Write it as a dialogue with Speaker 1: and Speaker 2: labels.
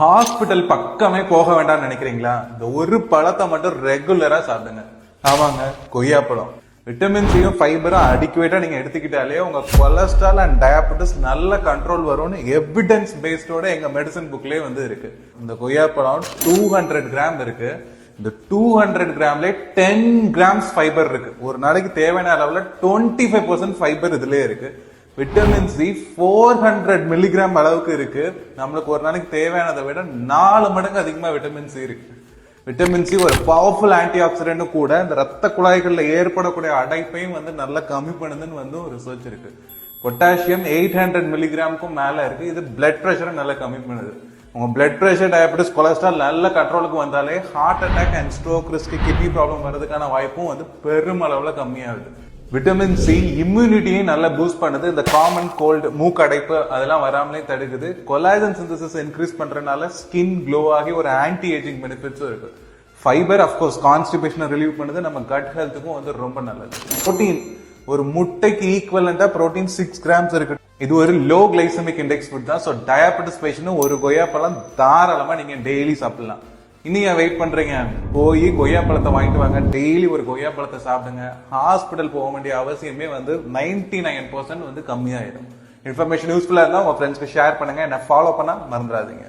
Speaker 1: Hospital பக்கமே போக வேண்டாம்னு நினைக்கிறீங்களா? இந்த ஒரு பழத்தை மட்டும் ரெகுலரா சாப்பிடுங்க. ஆமாங்க, கொய்யாப்பழம். விட்டமின் சியும் ஃபைபரும் அடிக்குவேட்டா நீங்க எடுத்துக்கிட்டாலே உங்க கொலஸ்ட்ரால் அண்ட் டயபெட்டிஸ் நல்ல கண்ட்ரோல் வரும்னு எவிடன்ஸ் பேஸ்டோட எங்க மெடிசன் புக்லயே வந்து இருக்கு. இந்த கொய்யாப்பழம் 200 கிராம் இருக்கு. இந்த 200 கிராம்ல 10 கிராம்ஸ் ஃபைபர் இருக்கு. ஒரு நாளைக்கு தேவையான அளவுல 25% ஃபைபர் இதுலயே இருக்கு. விட்டமின் சி 400 மில்லிகிராம் அளவுக்கு இருக்கு. நம்மளுக்கு ஒரு நாளைக்கு தேவையானதை விட 4 மடங்கு அதிகமா விட்டமின் சி இருக்கு. விட்டமின் சி ஒரு பவர்ஃபுல் ஆன்டி ஆக்சிடென்ட் கூட இந்த ரத்த குழாய்கள்ல ஏற்படக்கூடிய அடைப்பையும் வந்து நல்லா கம்மி பண்ணுதுன்னு வந்து ஒரு ரிசர்ச் இருக்கு. பொட்டாசியம் 800 மில்லிகிராமுக்கும் மேல இருக்கு. இது பிளட் பிரஷரை நல்லா கம்மி பண்ணுது. உங்க பிளட் பிரஷர், டயபெட்டிஸ், கொலஸ்ட்ரால் நல்ல கண்ட்ரோலுக்கு வந்தாலே heart attack and stroke risk, kidney problem வர்றதுக்கான வாய்ப்பும் வந்து பெரும் அளவுல கம்மியாகுது. விட்டமின் சி இம்யூனிட்டியும் நல்லா பூஸ்ட் பண்ணுது. இந்த காமன் கோல்டு, மூக்கடைப்பு அதெல்லாம் வராமலே தடுக்குது. கொலாஜன் சிந்தசிஸ் இன்க்ரீஸ் பண்றதுனால ஸ்கின் க்ளோ ஆகி ஒரு ஆன்டி ஏஜிங் பெனிஃபிட்ஸும் இருக்கு. ஃபைபர் அஃப்கோர்ஸ் கான்ஸ்டிபேஷனை ரிலீவ் பண்ணுது. நம்ம கட் ஹெல்த்துக்கும் வந்து ரொம்ப நல்லது. புரோட்டீன், ஒரு முட்டைக்கு ஈக்குவலண்டா புரோட்டீன் 6 கிராம்ஸ் இருக்கு. இது ஒரு லோ கிளைசமிக் இண்டெக்ஸ் ஃபுட் தான். ஸோ டயபெட்டிஸ் பேஷண்ட் ஒரு கொய்யாப்பழம் தாராளமா நீங்க டெய்லி சாப்பிடலாம். இனி வெயிட் பண்றீங்க, போய் கொய்யாப்பழத்தை வாங்கிட்டு வாங்க. டெய்லி ஒரு கொய்யாப்பழத்தை சாப்பிடுங்க. ஹாஸ்பிட்டல் போக வேண்டிய அவசியமே வந்து 99% வந்து கம்மியாயிடும். இன்ஃபர்மேஷன் யூஸ்ஃபுல்லா இருந்தா உங்க ஃப்ரெண்ட்ஸ்க்கு ஷேர் பண்ணுங்க. என்ன ஃபாலோ பண்ண மறந்துடாதீங்க.